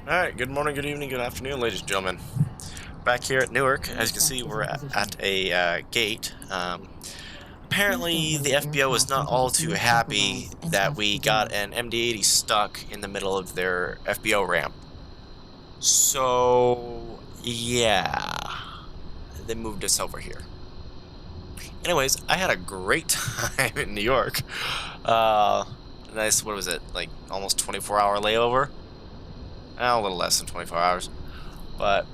Alright, good morning, good evening, good afternoon, ladies and gentlemen. Back here at Newark, as you can see, we're at a gate. Apparently, the FBO is not all too happy that we got an MD-80 stuck in the middle of their FBO ramp. So, yeah, they moved us over here. Anyways, I had a great time in New York. Uh, nice, what was it, like almost 24-hour layover? A little less than 24 hours. But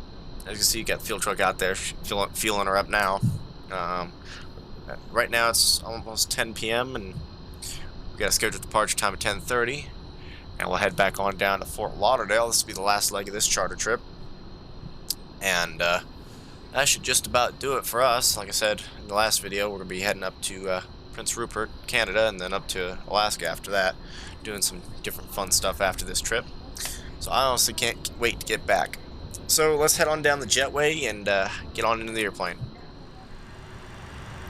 as you can see, you got the fuel truck out there fueling her up now. Um, right now it's almost 10 p.m. and we got a scheduled departure time at 10:30, and we'll head back on down to Fort Lauderdale. This will be the last leg of this charter trip, and that should just about do it for us. Like I said in the last video, we're gonna be heading up to Prince Rupert, Canada, and then up to Alaska after that, doing some different fun stuff after this trip. So I honestly can't wait to get back. So let's head on down the jetway and get on into the airplane.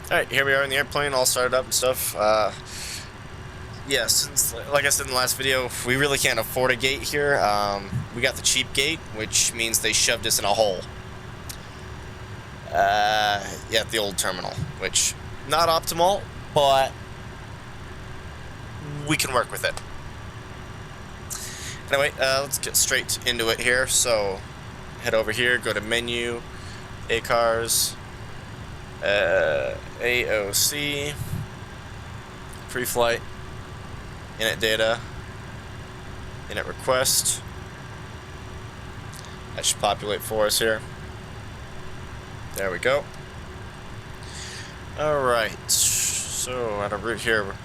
Alright, here we are in the airplane, all started up and stuff. Yeah, since, like I said in the last video, we really can't afford a gate here. We got the cheap gate, which means they shoved us in a hole. Yeah, at the old terminal, which, not optimal, but we can work with it. Anyway, let's get straight into it here. So, head over here, go to menu, ACARS, AOC, pre-flight, init data, init request. That should populate for us here. There we go. Alright, so at a route here, we're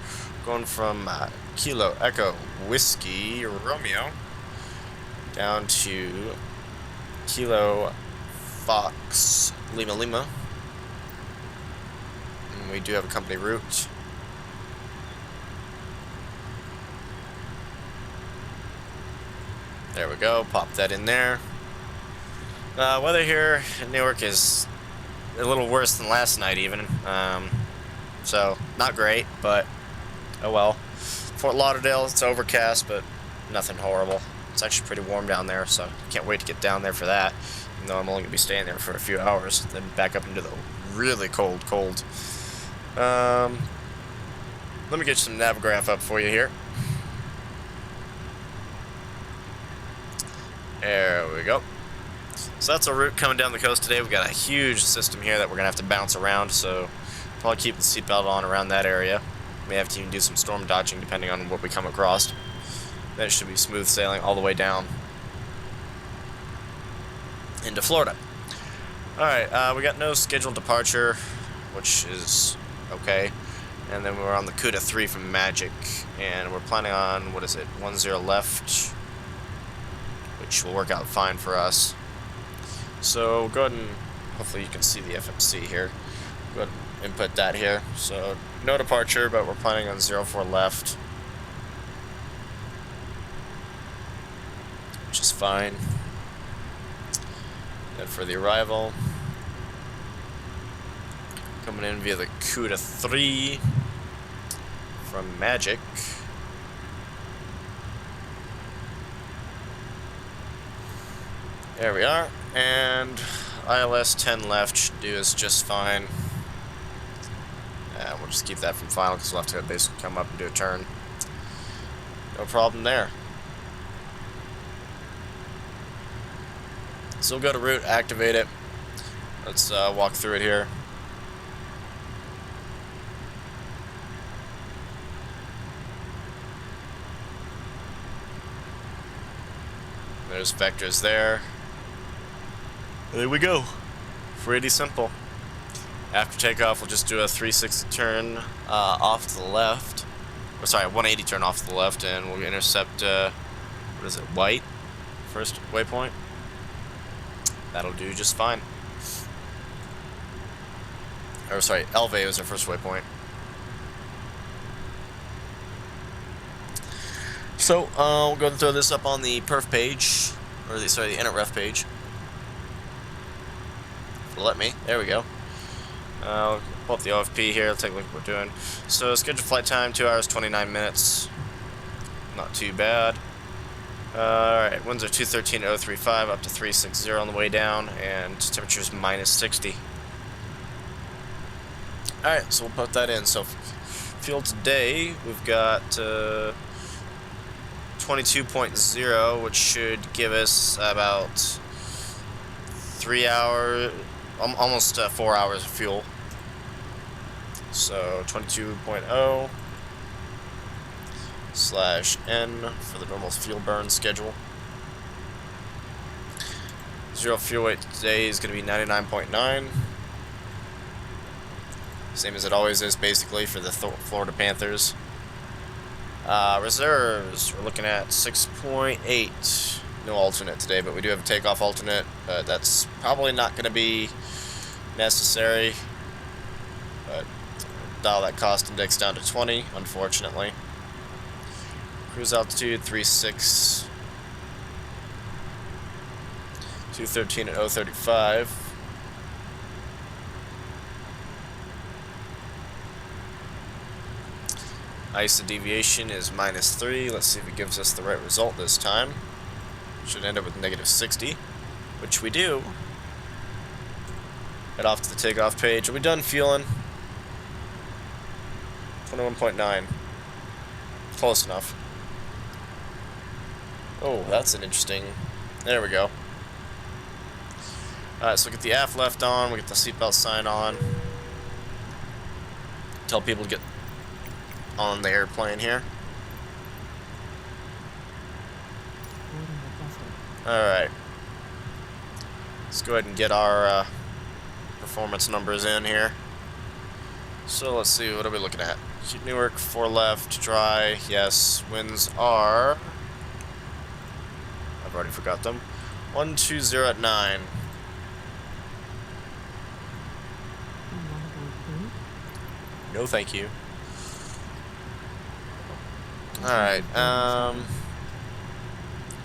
going from Kilo Echo Whiskey Romeo down to Kilo Fox Lima Lima. And we do have a company route. There we go, pop that in there. Weather here in Newark is a little worse than last night even. So, not great, but oh well. Fort Lauderdale, it's overcast, but nothing horrible. It's actually pretty warm down there, so can't wait to get down there for that. Even though I'm only going to be staying there for a few hours, then back up into the really cold. Let me get some Navigraph up for you here. There we go. So that's our route coming down the coast today. We've got a huge system here that we're going to have to bounce around, so probably keep the seatbelt on around that area. May have to even do some storm dodging depending on what we come across. Then it should be smooth sailing all the way down into Florida. Alright, we got no scheduled departure, which is okay. And then we're on the CUDA 3 from Magic, and we're planning on, what is it, 10 left, which will work out fine for us. So go ahead and, hopefully you can see the FMC here. Go ahead and input that here. So no departure, but we're planning on 04 left, which is fine. Then for the arrival, coming in via the CUDA 3 from Magic. There we are, and ILS 10 left should do us just fine. And we'll just keep that from final because we'll have to basically come up and do a turn. No problem there. So we'll go to route, activate it. Let's walk through it here. There's vectors there. There we go. Pretty simple. After takeoff, we'll just do a 360 turn off to the left. Or sorry, 180 turn off to the left, and we'll intercept, what is it, White? First waypoint. That'll do just fine. Or sorry, Elve was our first waypoint. So, we'll go and throw this up on the perf page, or the init-ref page. Let me. There we go. I'll pull up the OFP here. I'll take a look at what we're doing. So, scheduled flight time, 2 hours, 29 minutes. Not too bad. Alright, winds are 213.035 up to 360 on the way down, and temperature's minus 60. Alright, so we'll put that in. So, fuel today, we've got 22.0, which should give us about 3 hours, almost 4 hours of fuel. So 22.0 / N for the normal fuel burn schedule. Zero fuel weight today is going to be 99.9. Same as it always is, basically, for the Florida Panthers. Reserves, we're looking at 6.8. No alternate today, but we do have a takeoff alternate. But that's probably not going to be necessary. But dial that cost index down to 20, unfortunately. Cruise altitude 36. 213.035. ISO deviation is -3. Let's see if it gives us the right result this time. Should end up with -60, which we do. Head off to the takeoff page. Are we done fueling? 21.9. Close enough. Oh, that's an interesting... There we go. Alright, so we get the aft left on, we get the seatbelt sign on. Tell people to get on the airplane here. Alright. Let's go ahead and get our performance numbers in here. So let's see, what are we looking at? Newark, 4 left, dry, yes. Winds are... I've already forgot them. 120 at 9. No, thank you. Alright,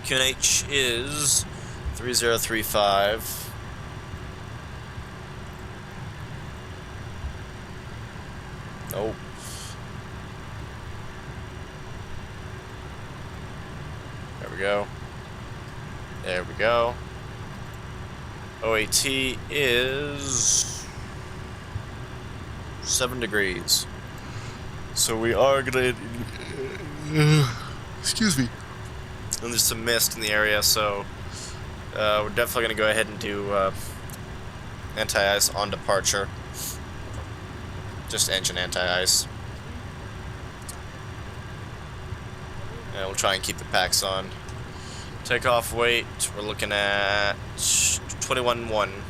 QNH is 3035. Nope. There we go. There we go. OAT is 7 degrees. So we are gonna... excuse me. And there's some mist in the area, so we're definitely gonna go ahead and do anti-ice on departure. Just engine anti-ice. And we'll try and keep the packs on. Takeoff weight, we're looking at 21.1.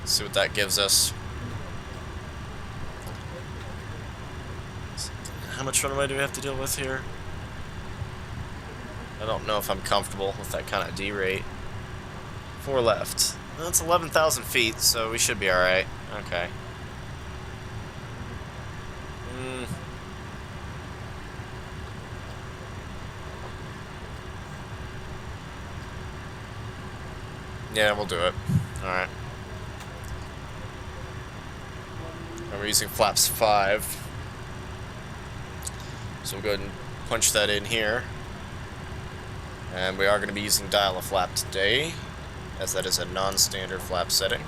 See what that gives us. How much runway do we have to deal with here? I don't know if I'm comfortable with that kind of D rate. 4 left. That's 11,000 feet, so we should be alright. Okay. Yeah, we'll do it. Alright. And we're using flaps 5. So we'll go ahead and punch that in here. And we are going to be using dial a flap today, as that is a non-standard flap setting.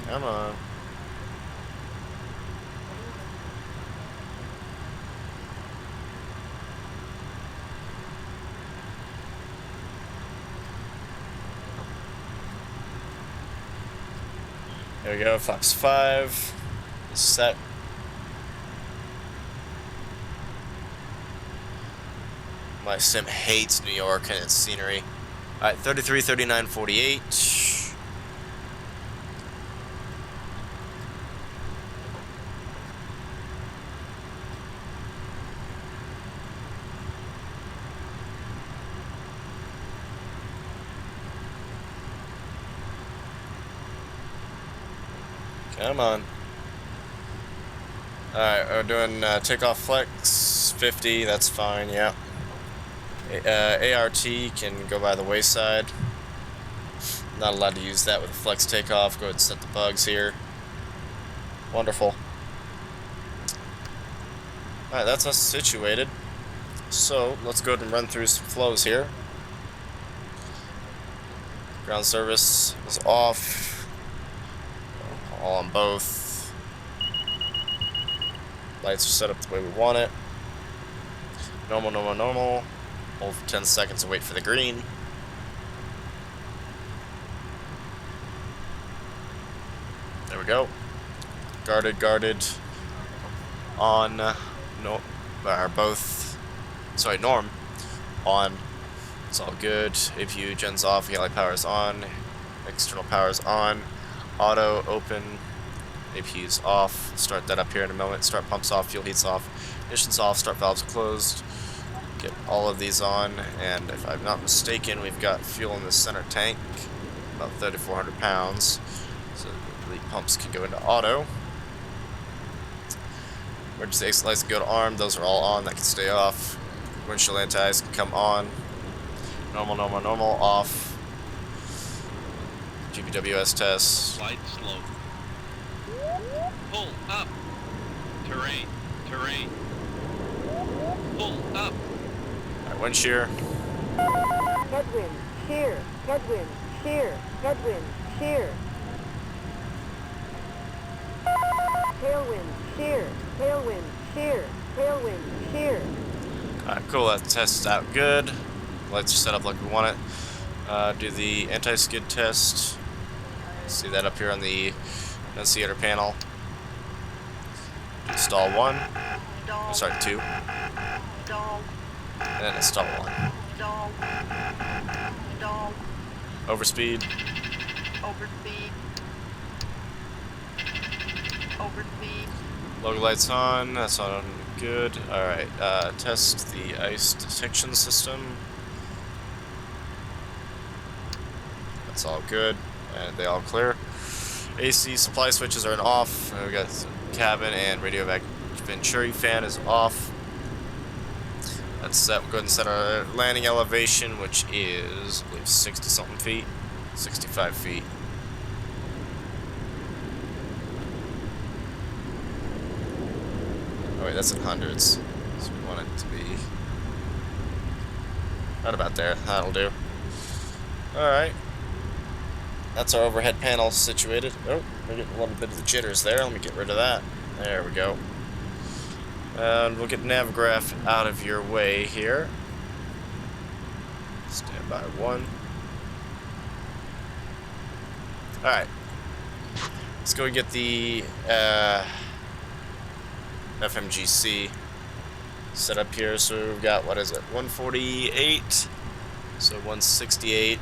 Come on. There we go, flaps 5. Set. My sim hates New York and its scenery. Alright, 33, 39, 48. Come on. Alright, we're doing takeoff flex 50, that's fine, yeah. ART can go by the wayside. Not allowed to use that with a flex takeoff. Go ahead and set the bugs here. Wonderful. Alright, that's us situated. So, let's go ahead and run through some flows here. Ground service is off. All on both. Lights are set up the way we want it. Normal, normal, normal. Hold for 10 seconds and wait for the green. There we go. Guarded, guarded. On, no, are both, sorry, norm. On. It's all good. APU gens off, galley power's on. External power's on. Auto, open. APU's off. Start that up here in a moment. Start pumps off, fuel heats off. Ignition's off, start valves closed. Get all of these on, and if I'm not mistaken, we've got fuel in the center tank, about 3,400 pounds. So the pumps can go into auto. Emergency exit lights can go to arm. Those are all on. That can stay off. Windshield anti-ice can come on. Normal, normal, normal, off. GPWS test. Slide slope. Pull up. Terrain. Terrain. Pull up. Alright, wind shear. Headwind, shear, headwind, shear, headwind, shear. Tailwind, shear, tailwind, shear, tailwind, shear. Alright, cool. That test's out good. Lights are set up like we want it. Do the anti-skid test. See that up here on the annunciator panel. Install 1. Oh, sorry, 2. And then install 1. Overspeed. Overspeed. Overspeed. Logo lights on. That's on good. Alright, test the ice detection system. That's all good. And they all clear. AC supply switches are off. We got cabin and radio Venturi fan is off. That's set. We'll go ahead and set our landing elevation, which is, I believe, 60 something feet. 65 feet. Oh wait, that's in hundreds. So we want it to be right about there. That'll do. Alright. That's our overhead panel situated. Oh, we're getting a little bit of the jitters there. Let me get rid of that. There we go. And we'll get Navgraph out of your way here. Stand by 1. Alright. Let's go and get the FMGC set up here. So we've got, what is it, 148? So 168.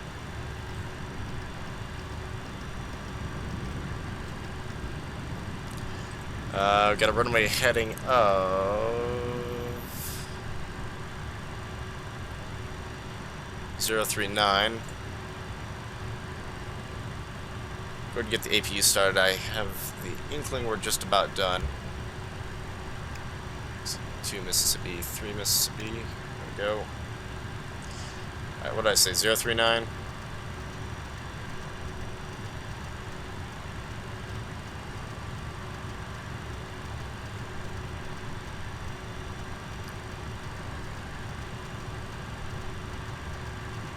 We've got a runway heading of 039. Go ahead and get the APU started. I have the inkling we're just about done. 2 Mississippi, 3 Mississippi. There we go. Alright, what did I say? 039?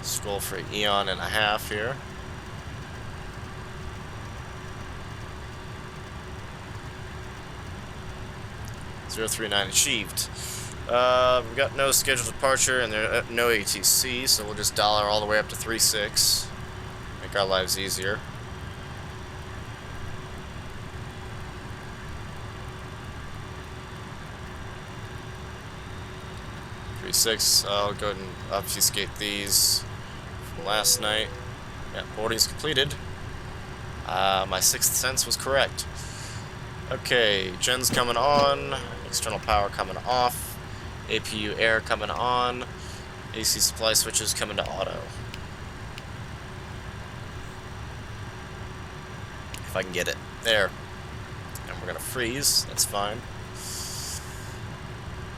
Scroll for eon and a half here. (039) achieved. We've got no scheduled departure and there no ATC, so we'll just dollar all the way up to 36. Make our lives easier. I'll go ahead and obfuscate these from last night. Yeah, boarding's completed. My sixth sense was correct. Okay, gens coming on, external power coming off, APU air coming on, AC supply switches coming to auto. If I can get it. There. And we're gonna freeze, that's fine.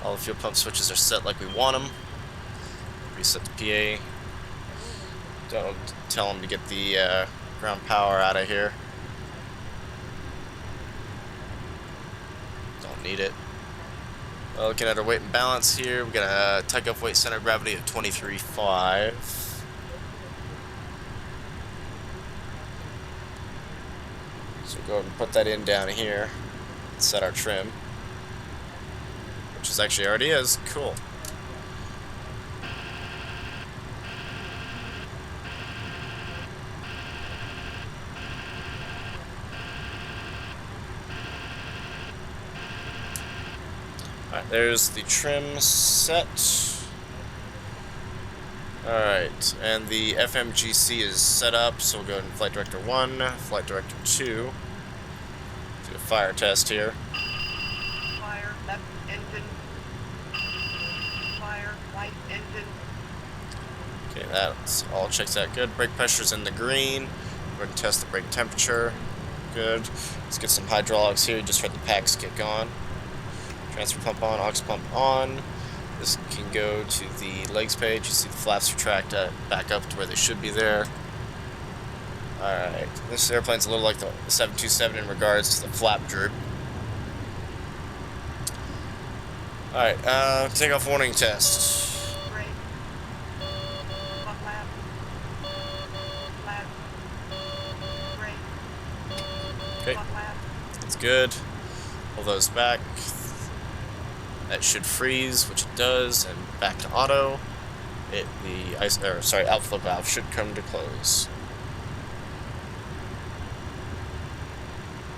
All the fuel pump switches are set like we want them. Reset the PA. Don't tell him to get the ground power out of here. Don't need it. Well, looking at our weight and balance here, we got a takeoff weight center of gravity of 23.5. So we'll go ahead and put that in down here. Set our trim, which is actually already is. Cool. Alright, there's the trim set. Alright, and the FMGC is set up, so we'll go in Flight Director 1, Flight Director 2. Do a fire test here. Fire left engine. Fire right engine. Okay, that's all checks out good. Brake pressure's in the green. We're going to test the brake temperature. Good. Let's get some hydraulics here. You just heard the packs kick on. Transfer pump on, aux pump on. This can go to the legs page. You see the flaps retract back up to where they should be there. Alright, this airplane's a little like the 727 in regards to the flap droop. Alright, takeoff warning test. Brake. Buck lap. Lap. Brake. Okay, Buck lap. that's good. Pull those back. That should freeze, which it does, and back to auto. The outflow valve should come to close.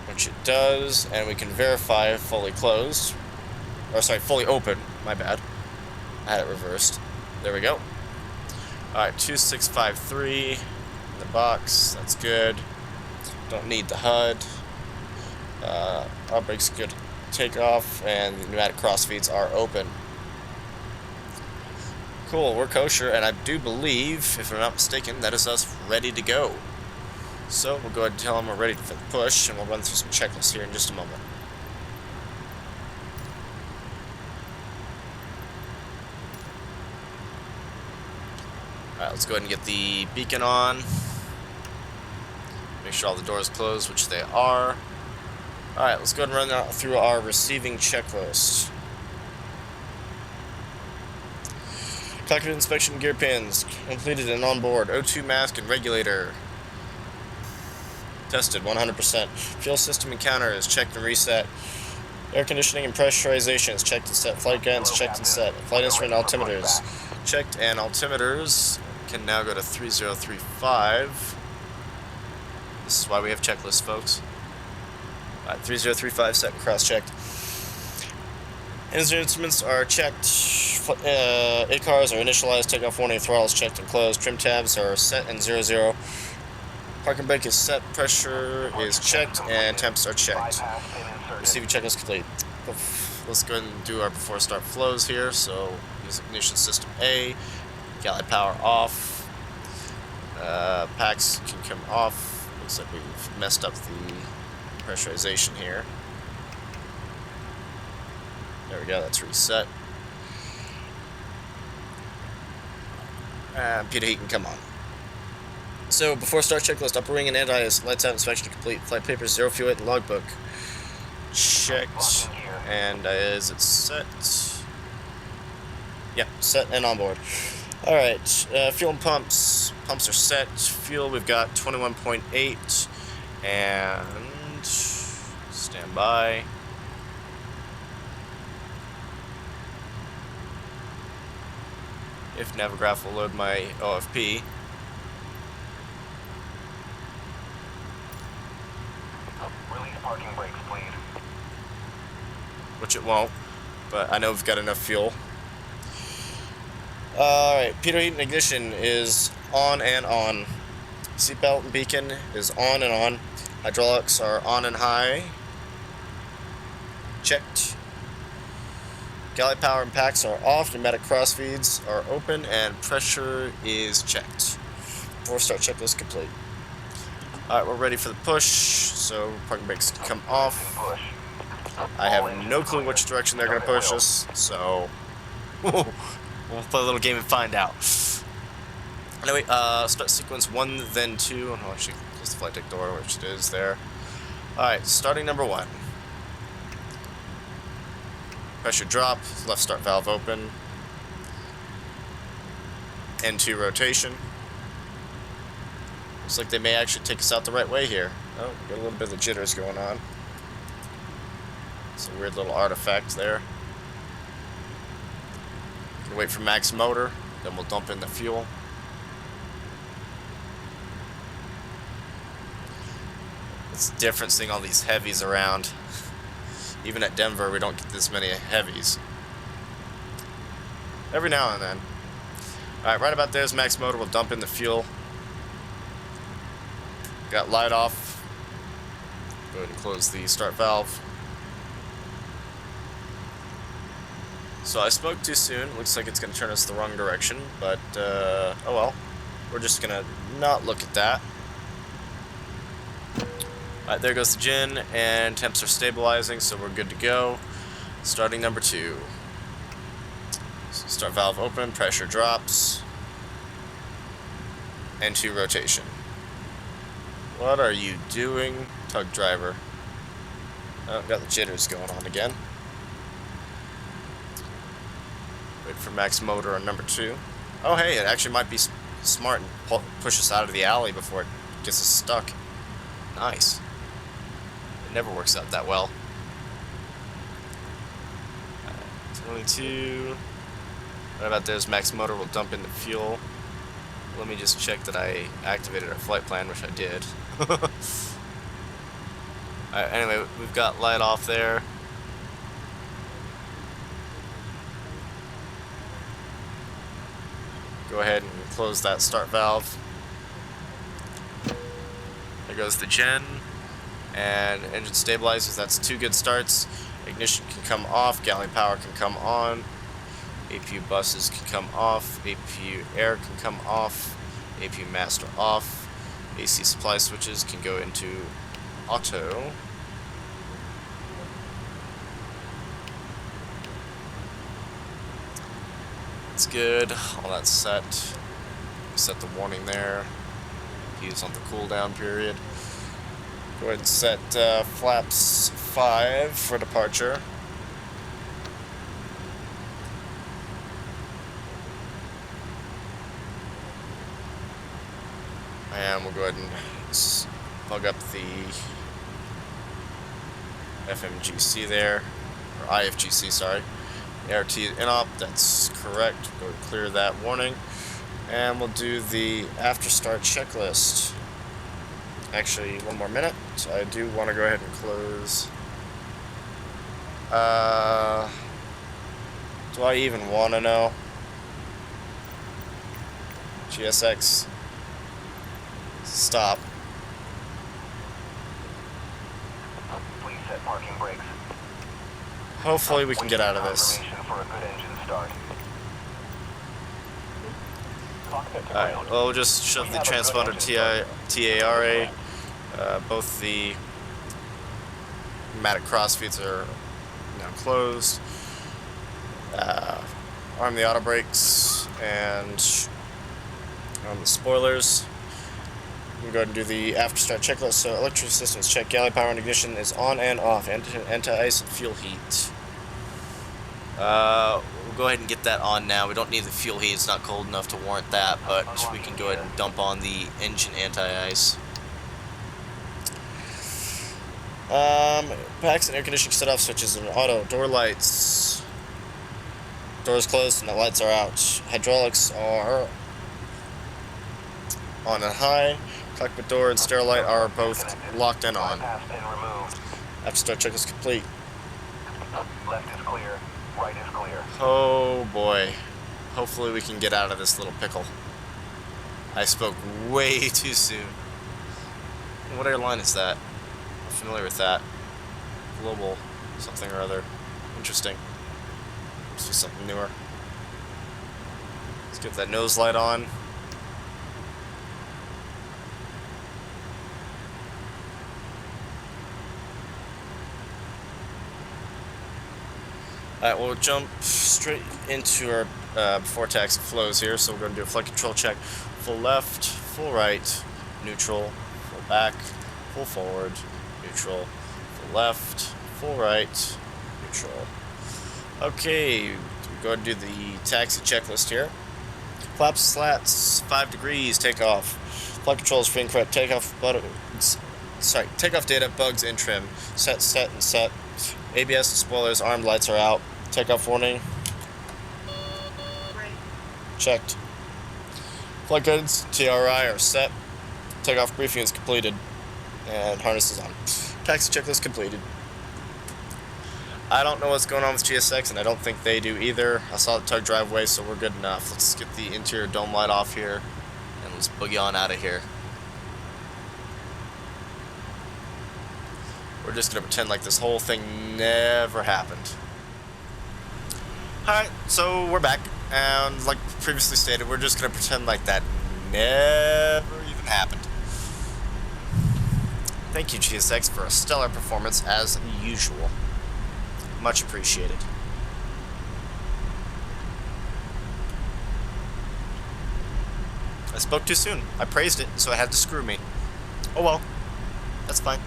Which it does, and we can verify fully closed. Or sorry, fully open, my bad. I had it reversed. There we go. Alright, 2653 in the box, that's good. Don't need the HUD. Our brake's good. Takeoff, and the pneumatic crossfeeds are open. Cool, we're kosher, and I do believe, if I'm not mistaken, that is us ready to go. So we'll go ahead and tell them we're ready for the push, and we'll run through some checklists here in just a moment. Alright, let's go ahead and get the beacon on. Make sure all the doors close, which they are. Alright, let's go ahead and run through our receiving checklist. Cockpit inspection gear pins. Completed and on board. O2 mask and regulator. Tested 100%. Fuel system and counter is checked and reset. Air conditioning and pressurization is checked and set. Flight guns checked and set. Flight instrument altimeters checked, and altimeters can now go to 3035. This is why we have checklists, folks. 3035 set and cross-checked. Engine instruments are checked. ACARs are initialized. Takeoff warning, throttles checked and closed. Trim tabs are set and 00. Parking brake is set. Pressure is checked, and temps are checked. Receiving checklist complete. Let's go ahead and do our before start flows here. So use ignition system A. Galley power off. Packs can come off. Looks like we've messed up the pressurization here. There we go, that's reset. And Peter Heat can come on. So, before start checklist, upper wing and anti-ice, lights out, inspection complete, flight papers, 0 fuel weight, and logbook. Checked. And is it set? Yep, set and on board. Alright, fuel and pumps. Pumps are set. Fuel, we've got 21.8. And stand by. If Navigraph will load my OFP. Release parking brakes, please. Which it won't, but I know we've got enough fuel. Alright, Peter Heat and ignition is on and on. Seatbelt and beacon is on and on. Hydraulics are on and high. Checked. Galley power and packs are off. Pneumatic crossfeeds are open, and pressure is checked. 4-star checklist complete. Alright, we're ready for the push, so parking brakes come off. I have no clue which direction they're going to push us, so we'll play a little game and find out. Anyway, start sequence 1, then 2. I'll actually close the flight deck door, which it is there. Alright, starting number 1. Pressure drop, left start valve open. N2 rotation. Looks like they may actually take us out the right way here. Oh, got a little bit of the jitters going on. It's a weird little artifact there. Gonna wait for max motor, then we'll dump in the fuel. It's different seeing all these heavies around. Even at Denver, we don't get this many heavies. Every now and then. Alright, right about there's max motor. We'll dump in the fuel. Got light off. Go ahead and close the start valve. So I spoke too soon. Looks like it's going to turn us the wrong direction. But, oh well. We're just going to not look at that. Alright, there goes the gin, and temps are stabilizing, so we're good to go. Starting number 2. So start valve open, pressure drops. N2 rotation. What are you doing, tug driver? Oh, got the jitters going on again. Wait for max motor on number 2. Oh hey, it actually might be smart and push us out of the alley before it gets us stuck. Nice. It never works out that well. 22. Right about there's max motor. We'll dump in the fuel. Let me just check that I activated our flight plan, which I did. Alright, anyway, we've got light off there. Go ahead and close that start valve. There goes the gen. And engine stabilizers. That's 2 good starts. Ignition can come off. Galley power can come on. APU buses can come off. APU air can come off. APU master off. AC supply switches can go into auto. That's good. All that's set. Set the warning there. Use on the cooldown period. Go ahead and set flaps 5 for departure. And we'll go ahead and plug up the FMGC there, or IFGC, sorry. ART inop, that's correct. Go ahead and clear that warning. And we'll do the after start checklist. Actually, one more minute. So I do want to go ahead and close. Do I even want to know? GSX. Stop. Please set parking brakes. Hopefully we can get out of this. Confirmation for a good engine start. Cockpit to Alright, ground. well, we'll just shove the transponder TARA. Both the pneumatic crossfeeds are now closed. Arm the auto brakes and arm the spoilers. We can go ahead and do the after start checklist. So electric systems check, galley power and ignition is on and off, anti-ice and fuel heat. We'll go ahead and get that on now. We don't need the fuel heat, it's not cold enough to warrant that, but we can go ahead and dump on the engine anti-ice. Packs and air conditioning set off switches and auto. Door lights. Doors closed and the lights are out. Hydraulics are on and high. Cockpit door and stair light are both locked and on. Bypass pin removed. After start check is complete. Left is clear. Right is clear. Oh boy. Hopefully we can get out of this little pickle. I spoke way too soon. What airline is that? I'm familiar with that. Global something or other. Interesting. Let's do something newer. Let's get that nose light on. Alright, we'll jump straight into our before taxi flows here. So we're going to do a flight control check. full left, full right, neutral, full back, full forward, neutral, full left, full right, neutral. Okay, we go ahead and do the taxi checklist here. Flaps, slats, 5 degrees, takeoff. Flight controls, free and correct, takeoff, takeoff data, bugs, and trim. Set, and set. ABS and spoilers, armed lights are out. Takeoff warning, Great. checked. Flight guides, TRI are set. Takeoff briefing is completed. And harness is on. Taxi checklist completed. I don't know what's going on with GSX, and I don't think they do either. I saw the tug driveway, so we're good enough. Let's get the interior dome light off here, and let's boogie on out of here. We're just going to pretend like this whole thing never happened. Alright, so we're back, and like previously stated, we're just going to pretend like that never even happened. Thank you, GSX, for a stellar performance as usual. Much appreciated. I spoke too soon. I praised it, so it had to screw me. Oh well. That's fine.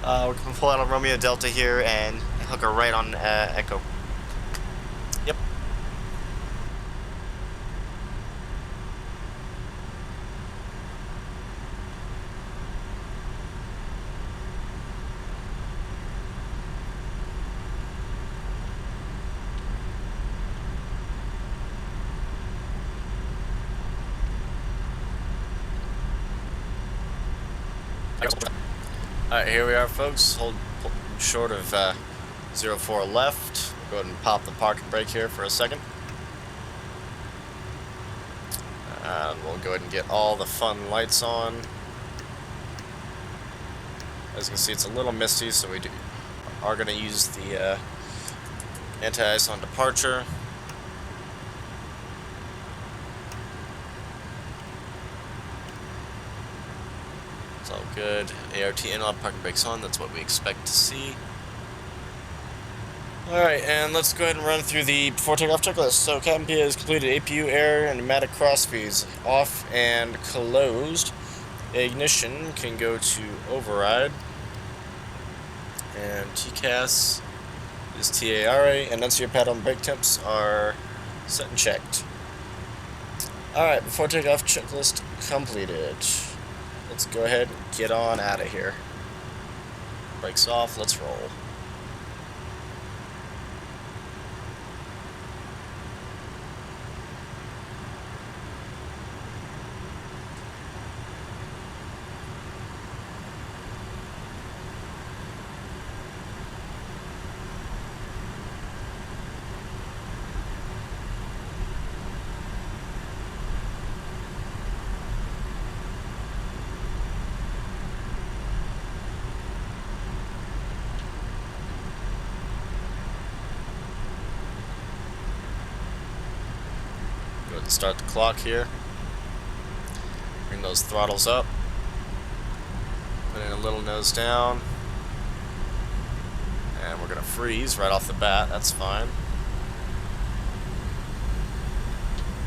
We're going to pull out a Romeo Delta here and hook her right on Echo. Yep. Alright, here we are, folks. Hold short of 04 left. Go ahead and pop the parking brake here for a second. And we'll go ahead and get all the fun lights on. As you can see, it's a little misty, so we are going to use the anti-ice on departure. It's all good. ART analog parking brakes on, that's what we expect to see. Alright, and let's go ahead and run through the before takeoff checklist. So cabin PA has completed APU, air, and pneumatic cross feeds off and closed. Ignition can go to override. And TCAS is TARA, and annunciator pad on brake temps are set and checked. Alright, before takeoff checklist completed. Let's go ahead and get on out of here. Brakes off, let's roll. Go ahead and start the clock here. Bring those throttles up. Put in a little nose down. And we're going to freeze right off the bat. That's fine.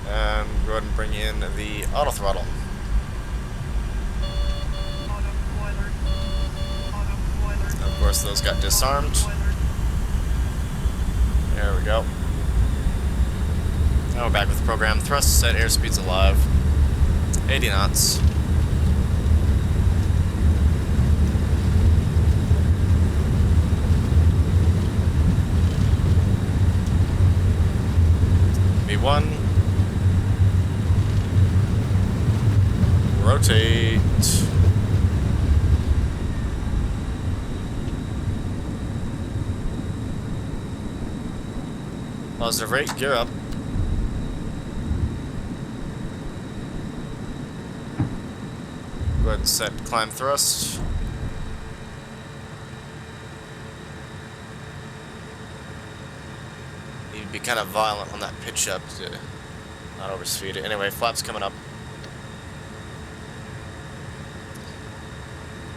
And go ahead and bring in the auto throttle. Auto spoilers. Auto spoilers. Of course, those got disarmed. Auto spoilers. There we go. Now we're back with the program. Thrust set, airspeed's alive. 80 knots. V1. Rotate. Positive rate, gear up. Go ahead and set climb thrust. Need to be kind of violent on that pitch up to not overspeed it. Anyway, flaps coming up.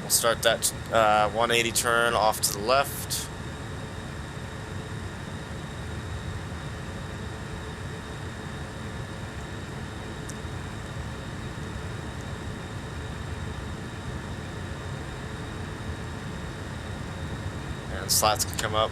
We'll start that 180 turn off to the left. And slats can come up.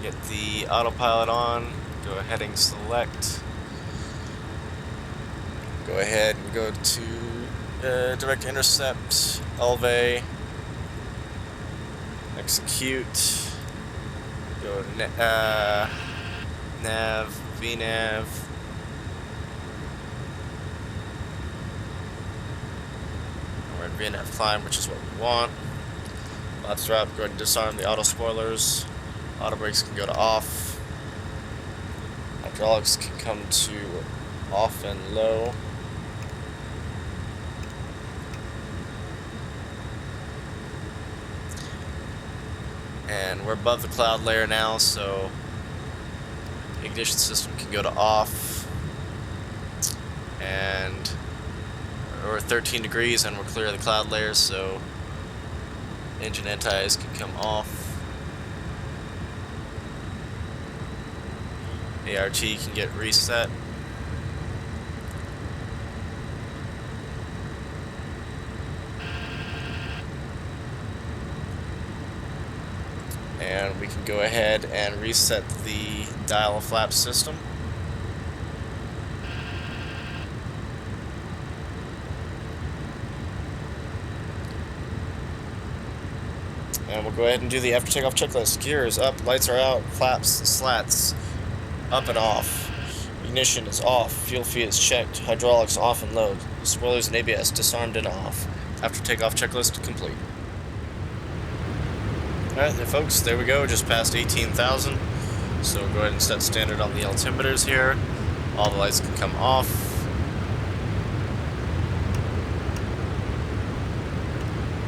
Get the autopilot on, go ahead and select. Go ahead and go to direct intercept, LV, execute, go nav, VNav. We're at VNav climb, which is what we want. Flaps are up, go ahead and disarm the auto spoilers. Auto brakes can go to off. Hydraulics can come to off and low. And we're above the cloud layer now, so the ignition system can go to off. And we're 13 degrees and we're clear of the cloud layer, so engine anti-ice can come off. ART can get reset. And we can go ahead and reset the dial of flap system. And we'll go ahead and do the after takeoff checklist. Gears up, lights are out, flaps, slats up and off. Ignition is off, fuel feed is checked, hydraulics off and low. Spoilers and ABS disarmed and off. After takeoff checklist complete. Alright there folks, there we go, just past 18,000. So we'll go ahead and set standard on the altimeters here. All the lights can come off.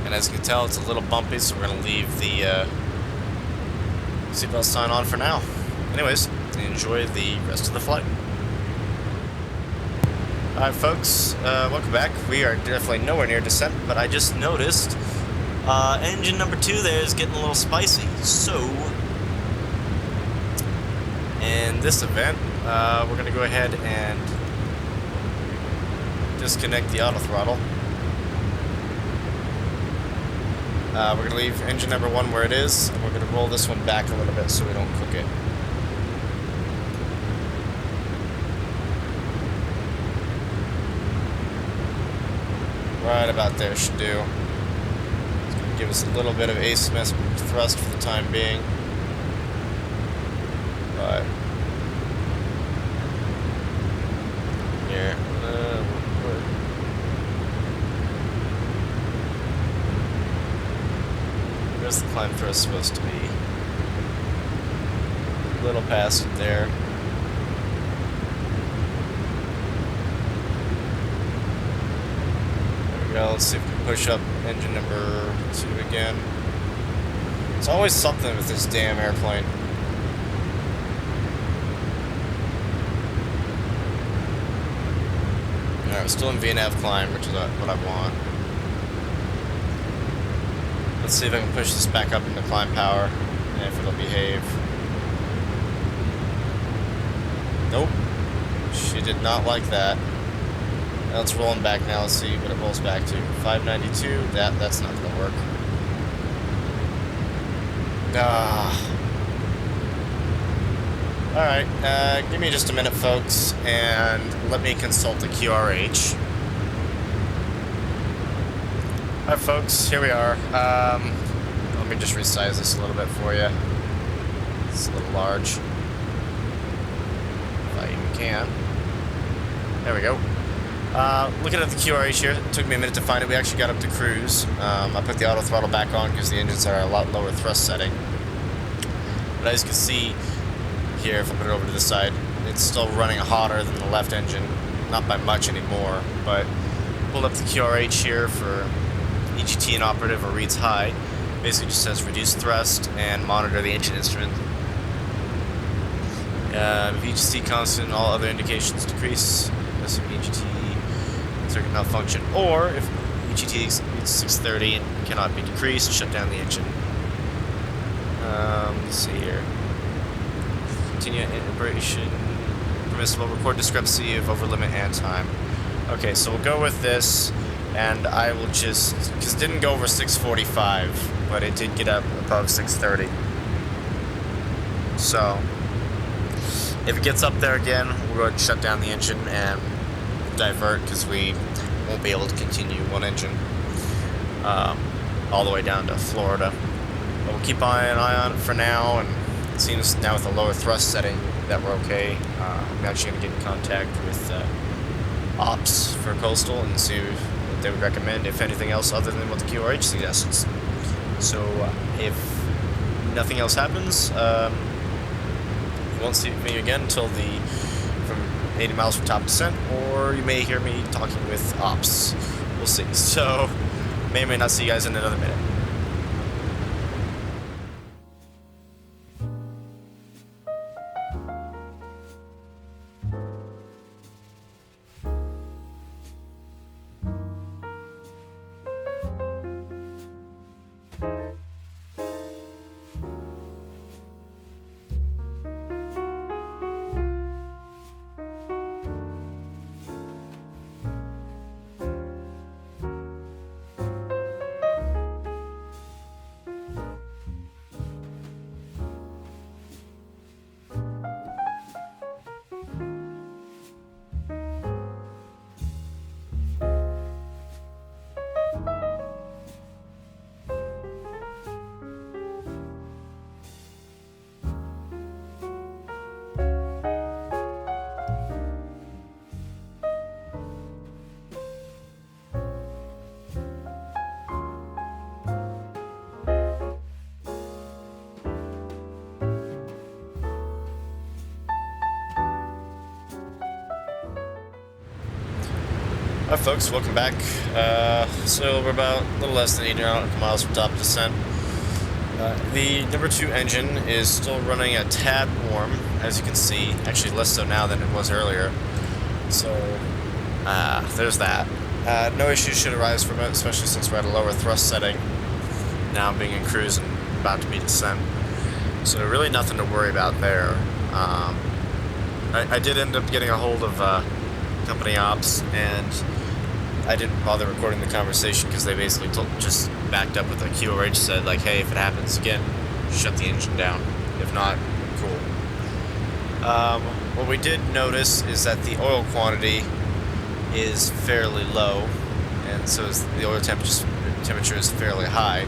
And as you can tell, it's a little bumpy, so we're going to leave the seatbelt sign on for now. Anyways, enjoy the rest of the flight. Alright folks, welcome back. We are definitely nowhere near descent, but I just noticed engine number 2 there is getting a little spicy. So, in this event, we're going to go ahead and disconnect the auto throttle. We're going to leave engine number 1 where it is, and we're going to roll this one back a little bit so we don't cook it. Right about there should do. It's going to give us a little bit of asymmetric thrust for the time being. But here, where's the climb thrust supposed to be? A little past it there. Let's see if we can push up engine number 2 again. It's always something with this damn airplane. Alright, we're still in VNav climb, which is what I want. Let's see if I can push this back up into climb power, and if it'll behave. Nope. She did not like that. Now it's rolling back now. Let's see what it rolls back to. 592. That's not gonna work. Alright, give me just a minute, folks, and let me consult the QRH. Alright, folks, here we are. Let me just resize this a little bit for you. It's a little large. If I even can. There we go. Looking at the QRH here, it took me a minute to find it. We actually got up to cruise. I put the auto throttle back on because the engines are a lot lower thrust setting. But as you can see here, if I put it over to the side, it's still running hotter than the left engine. Not by much anymore, but pulled up the QRH here for EGT inoperative or reads high. Basically just says reduce thrust and monitor the engine instrument. VGC constant, all other indications decrease. EGT circuit malfunction, or if GT exceeds 630 and cannot be decreased. Shut down the engine. Let's see here. Continue integration. Permissible. Record discrepancy of over limit and time. Okay, so we'll go with this, and I will just, because it didn't go over 645, but it did get up above 630. So, if it gets up there again, we'll go ahead and shut down the engine and divert, because we won't be able to continue one engine all the way down to Florida. But we'll keep an eye on it for now, and it seems now with a lower thrust setting that we're okay. I'm actually going to get in contact with Ops for Coastal and see what they would recommend, if anything else other than what the QRH suggests. So if nothing else happens, you won't see me again until from 80 miles from top descent, or you may hear me talking with Ops. We'll see. So may or may not see you guys in another minute. Hi folks, welcome back. So we're about a little less than 80 miles from top descent. The number 2 engine is still running a tad warm, as you can see. Actually less so now than it was earlier. So there's that. No issues should arise from it, especially since we're at a lower thrust setting. Now being in cruise and about to be descent. So really nothing to worry about there. I did end up getting a hold of company ops, and I didn't bother recording the conversation because they basically just backed up with a QRH said, like, hey, if it happens again, shut the engine down. If not, cool. What we did notice is that the oil quantity is fairly low, and so the oil temperature is fairly high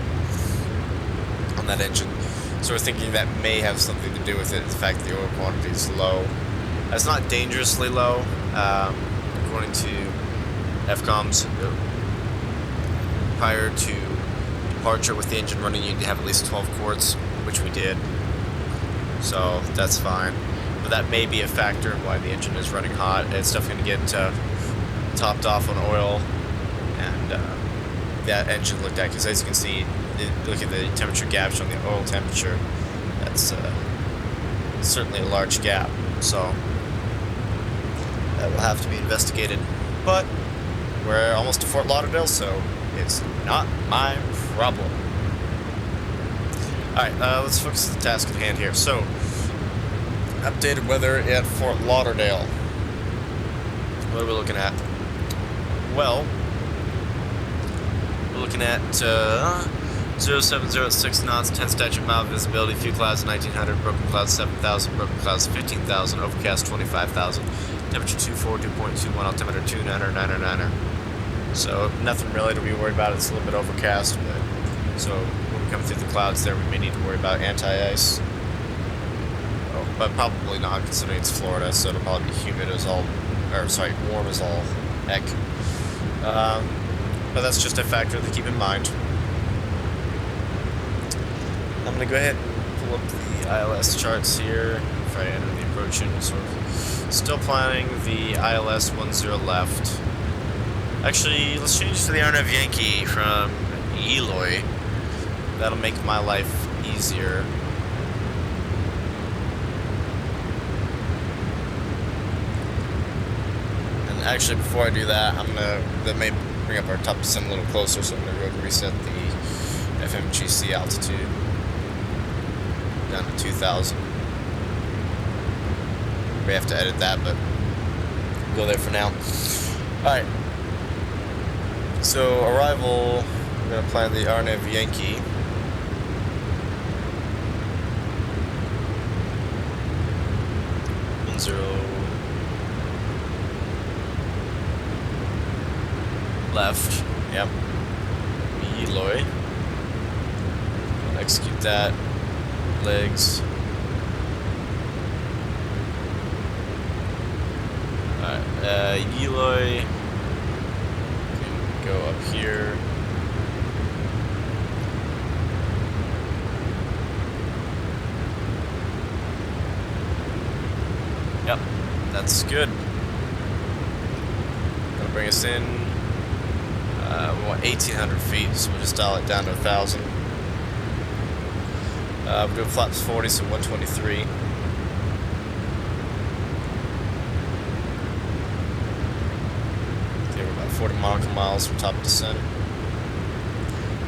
on that engine. So we're thinking that may have something to do with it, the fact that the oil quantity is low. It's not dangerously low. According to FCOM's, prior to departure with the engine running, you need to have at least 12 quarts, which we did. So that's fine. But that may be a factor in why the engine is running hot. It's definitely going to get topped off on oil, and that engine looked at, because as you can see, look at the temperature gap showing the oil temperature. That's certainly a large gap. So that will have to be investigated. But we're almost to Fort Lauderdale, so it's not my problem. Alright, let's focus on the task at hand here. So, updated weather at Fort Lauderdale. What are we looking at? Well, we're looking at 0706 knots, 10 statute mile visibility, few clouds 1900, broken clouds 7000, broken clouds 15,000, overcast 25,000, temperature 2.21, altimeter 29er. So nothing really to be worried about. It's a little bit overcast, but so when we come through the clouds there, we may need to worry about anti-ice. Oh, but probably not, considering it's Florida, so it'll probably be humid as all, or sorry, warm as all heck. But that's just a factor to keep in mind. I'm going to go ahead and pull up the ILS charts here if I enter the approach in. So still planning the ILS 10 left. Actually, let's change to the RNF Yankee from Eloy. That'll make my life easier. And actually, before I do that, that may bring up our top descent a little closer, so I'm gonna go ahead and reset the FMGC altitude down to 2,000. We have to edit that, but we'll go there for now. Alright. So, arrival, we're gonna plan the RNAV Yankee. Left. Yep. Eloy. Execute that. Legs. Alright, Eloy. Go up here. Yep, that's good. Gonna bring us in. We want 1,800 feet, so we'll just dial it down to 1,000. We're doing flaps 40, so 123. Okay, we're about 40 nautical miles from top descent.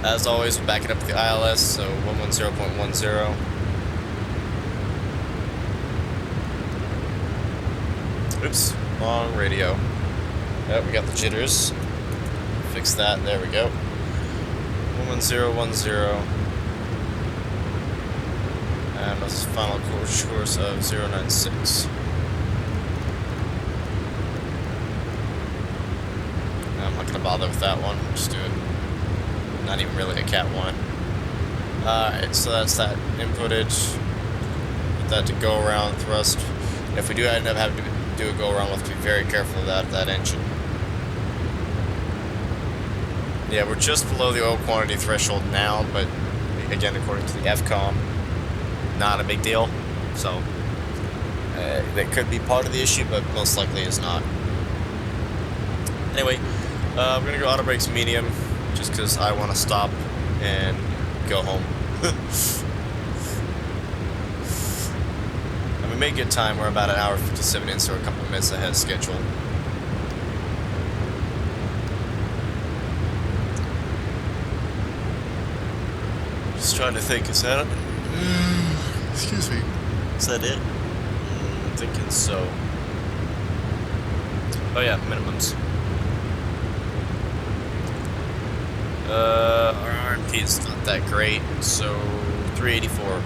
As always, we'll back it up with the ILS, so 110.10. Oops, wrong radio. Oh, we got the jitters. Fix that, there we go. 11010. And this is final course of 096. I'm not gonna bother with that one, I'm just doing not even really a Cat 1. Alright, so that's that inputted. Get that to go around thrust. And if we do end up having to do a go around, we'll have to be very careful of that engine. Yeah, we're just below the oil quantity threshold now, but again, according to the FCOM, not a big deal. So that could be part of the issue, but most likely is not. Anyway, we're gonna go auto brakes medium, just because I want to stop and go home. And we made good time. We're about 1:57 in, so we're a couple of minutes ahead of schedule. Just trying to think, is that it? Excuse me. Is that it? I'm thinking so. Oh yeah, minimums. Our RMP is not that great, so 384.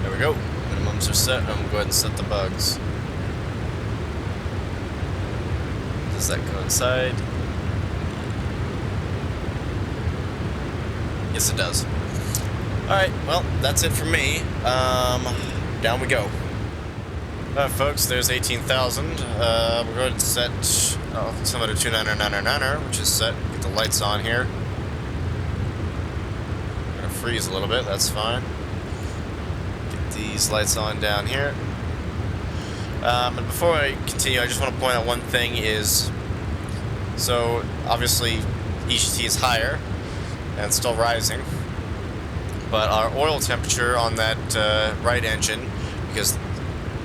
There we go. Minimums are set, and we'll go ahead and set the bugs. Does that coincide? Yes, it does. Alright, well, that's it for me. Down we go. Alright, folks, there's 18,000. We're going to set altimeter 29999er, which is set. Get the lights on here. We're going to freeze a little bit, that's fine. Get these lights on down here. And before I continue, I just want to point out one thing is, so obviously EGT is higher, and it's still rising, but our oil temperature on that right engine, because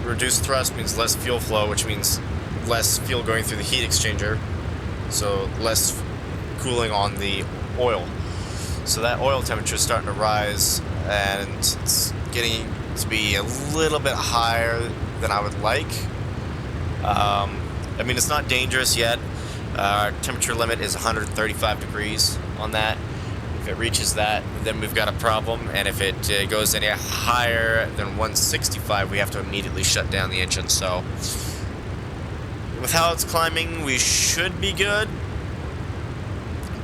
reduced thrust means less fuel flow, which means less fuel going through the heat exchanger, so less cooling on the oil. So that oil temperature is starting to rise, and it's getting to be a little bit higher than I would like. I mean, it's not dangerous yet. Our temperature limit is 135 degrees on that. If it reaches that, then we've got a problem, and if it goes any higher than 165, we have to immediately shut down the engine. So with how it's climbing, we should be good,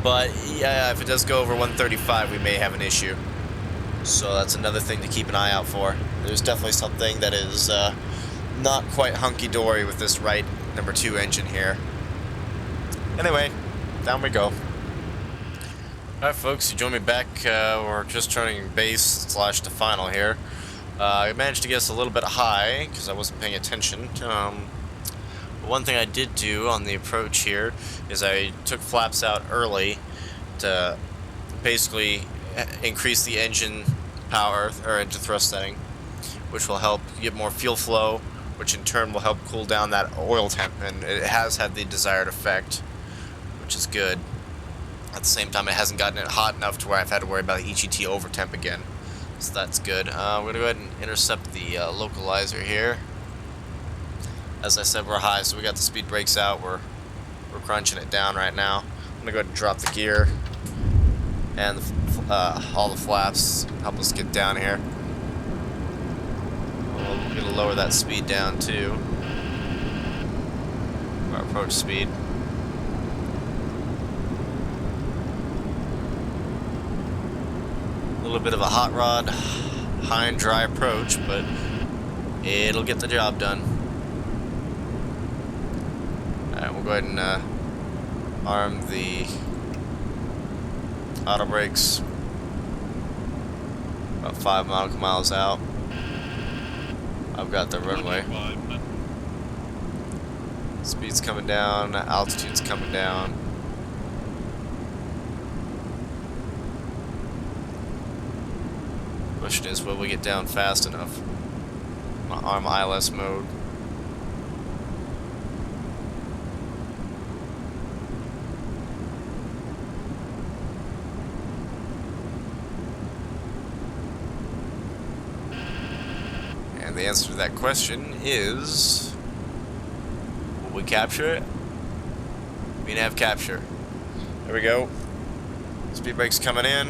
but yeah, if it does go over 135, we may have an issue. So that's another thing to keep an eye out for. There's definitely something that is not quite hunky-dory with this right number 2 engine here. Anyway, down we go. Alright folks, you join me back. We're just turning base / to final here. I managed to get us a little bit high because I wasn't paying attention. One thing I did do on the approach here is I took flaps out early to basically increase the engine power or engine thrust setting, which will help get more fuel flow, which in turn will help cool down that oil temp, and it has had the desired effect, which is good. At the same time, it hasn't gotten it hot enough to where I've had to worry about the EGT overtemp again, so that's good. We're gonna go ahead and intercept the localizer here. As I said, we're high, so we got the speed brakes out. We're crunching it down right now. I'm gonna go ahead and drop the gear and all the flaps. Help us get down here. We're gonna lower that speed down too. Our approach speed. A little bit of a hot rod, high and dry approach, but it'll get the job done. Alright, we'll go ahead and arm the auto brakes. About 5 nautical miles out. I've got the runway. Speed's coming down, altitude's coming down. Question is, will we get down fast enough? I'm ILS mode. And the answer to that question is, will we capture it? We have capture. There we go. Speed brakes coming in.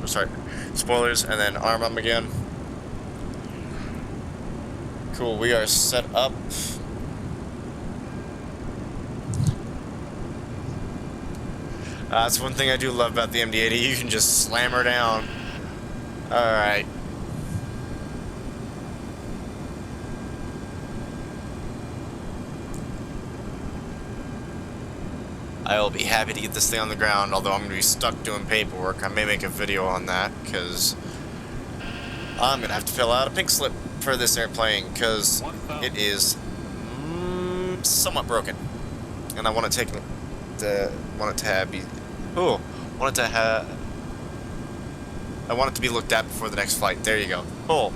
Oh, sorry, spoilers, and then arm them again. Cool, we are set up. That's one thing I do love about the MD-80. You can just slam her down. Alright. I will be happy to get this thing on the ground, although I'm going to be stuck doing paperwork. I may make a video on that, because I'm going to have to fill out a pink slip for this airplane, because it is somewhat broken. And I want to take the, want it to be, oh, want it to have, I want it to be looked at before the next flight. There you go. Cool.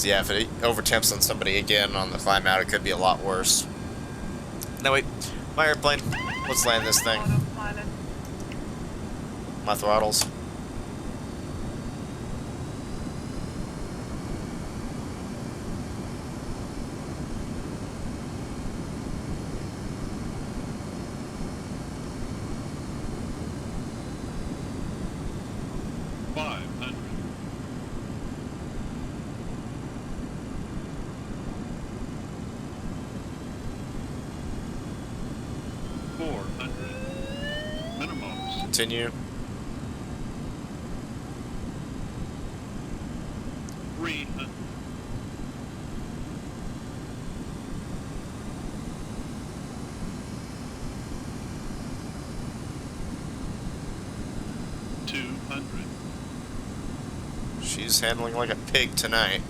Yeah, if it overtemps on somebody again on the climb out, it could be a lot worse. No, wait. My airplane. Let's land this thing. My throttles. Continue. 300. 200. She's handling like a pig tonight.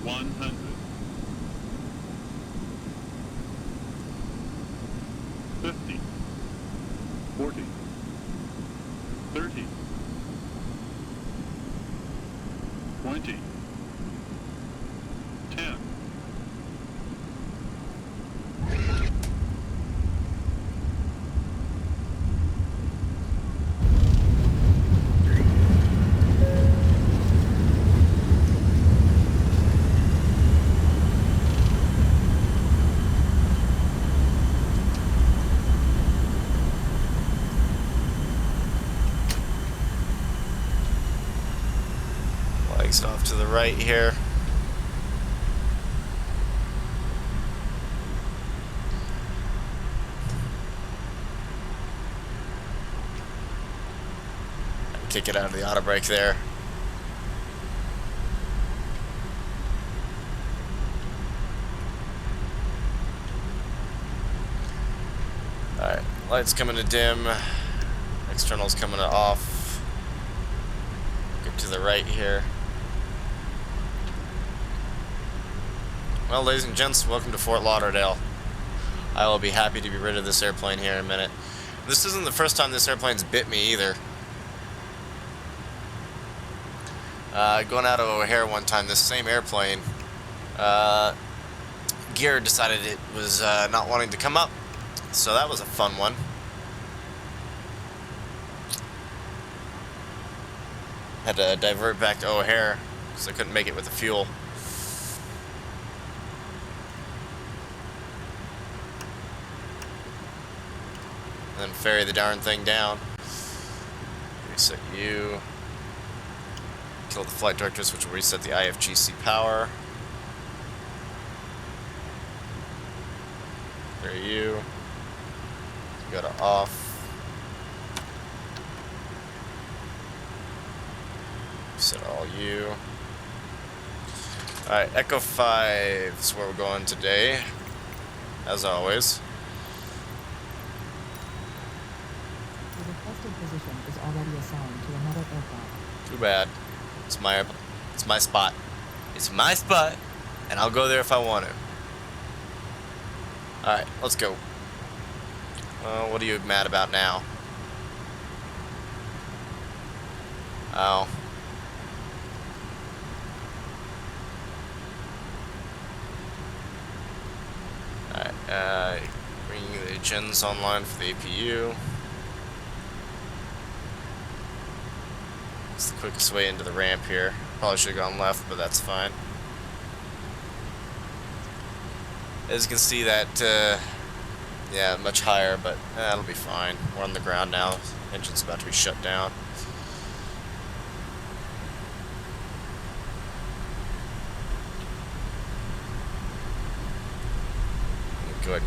100. 50, 40, 30, 20, 10. Off to the right here. Kick it out of the auto brake there. Alright, lights coming to dim. External's coming off. Get to the right here. Well, ladies and gents, welcome to Fort Lauderdale. I will be happy to be rid of this airplane here in a minute. This isn't the first time this airplane's bit me either. Going out of O'Hare one time, this same airplane, gear decided it was not wanting to come up, so that was a fun one. Had to divert back to O'Hare because I couldn't make it with the fuel. And then ferry the darn thing down. Reset you. Kill the flight directors, which will reset the IFGC power. There you. Go to off. Set all you. Alright, Echo 5 is where we're going today. As always. The requested position is already assigned to another aircraft. Too bad. It's my spot. It's my spot, and I'll go there if I want to. Alright, let's go. What are you mad about now? Oh. Alright, bringing the gens online for the APU. It's the quickest way into the ramp here. Probably should have gone left, but that's fine. As you can see, that, yeah, much higher, but that'll be fine. We're on the ground now. Engine's about to be shut down. Good.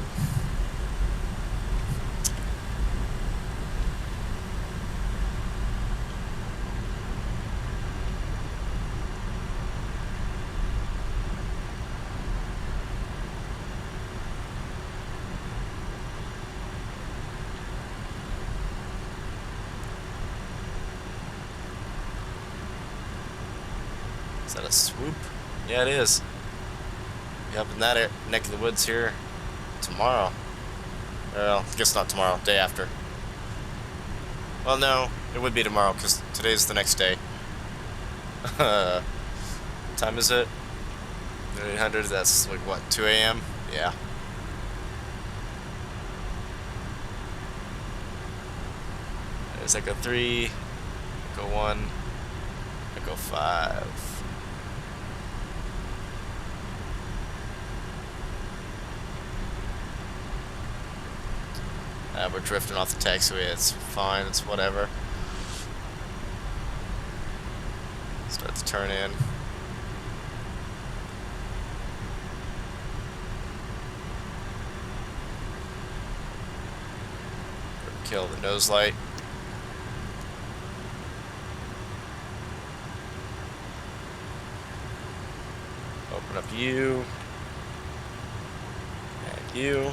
Is that a swoop? Yeah, it is. Be up in that neck of the woods here tomorrow. Well, I guess not tomorrow, day after. Well, no, it would be tomorrow because today's the next day. What time is it? 800, that's like what, 2 a.m.? Yeah. There's Echo 3, Echo 1, Echo 5. We're drifting off the taxiway, it's fine, it's whatever. Start to turn in. Kill the nose light. Open up you. And you.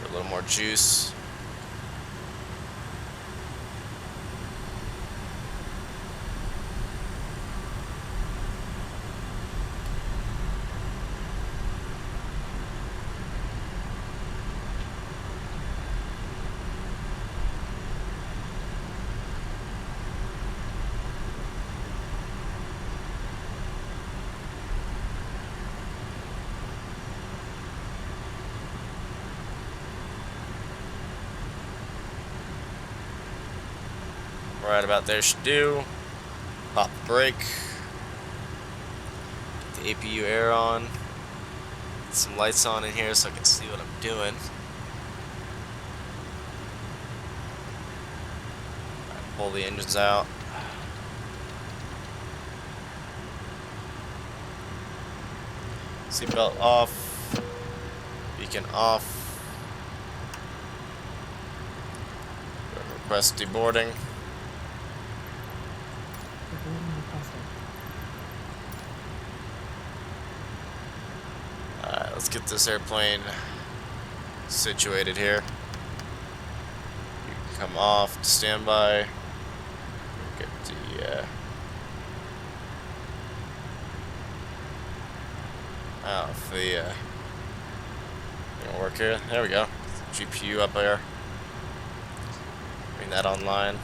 A little more juice. Right about there should do. Pop the brake. Get the APU air on. Get some lights on in here so I can see what I'm doing. Right, pull the engines out. Seatbelt off. Beacon off. Request deboarding. Deboarding requested. let's get this airplane situated here. You can come off to standby. Get the if the gonna work here. There we go. GPU up there. Bring that online.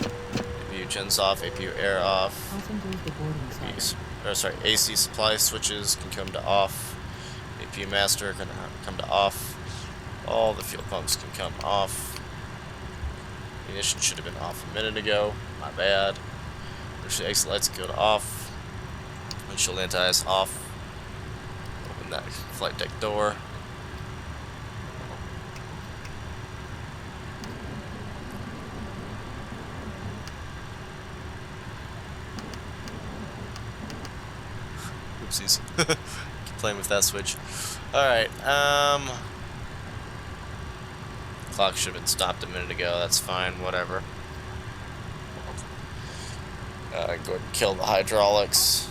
APU gens off. APU air off. Passengers boarding started. AC supply switches can come to off. APU master can come to off. All the fuel pumps can come off. Ignition should have been off a minute ago. My bad. Actually, exit lights go to off. Windshield anti-ice off. Open that flight deck door. Oopsies. Keep playing with that switch. Alright, clock should have been stopped a minute ago, that's fine, whatever. Go ahead and kill the hydraulics.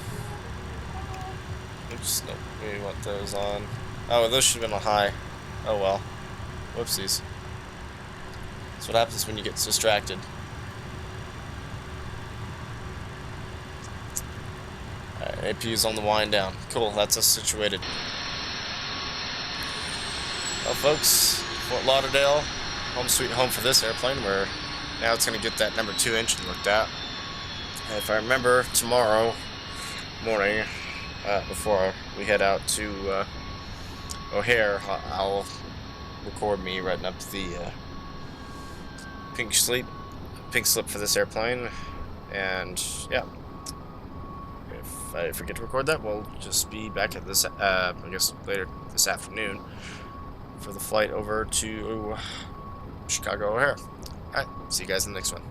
Oops, nope, we want those on. Oh, those should have been on high. Oh well. Whoopsies. That's what happens when you get distracted. Alright, APU's on the wind down. Cool, that's us situated. Well, folks, Fort Lauderdale, home sweet home for this airplane, where now it's going to get that #2 engine looked at. And if I remember, tomorrow morning, before we head out to O'Hare, I'll record me writing up the pink slip for this airplane, and yeah. If I forget to record that, we'll just be back at this, I guess later this afternoon, for the flight over to Chicago O'Hare. Alright, see you guys in the next one.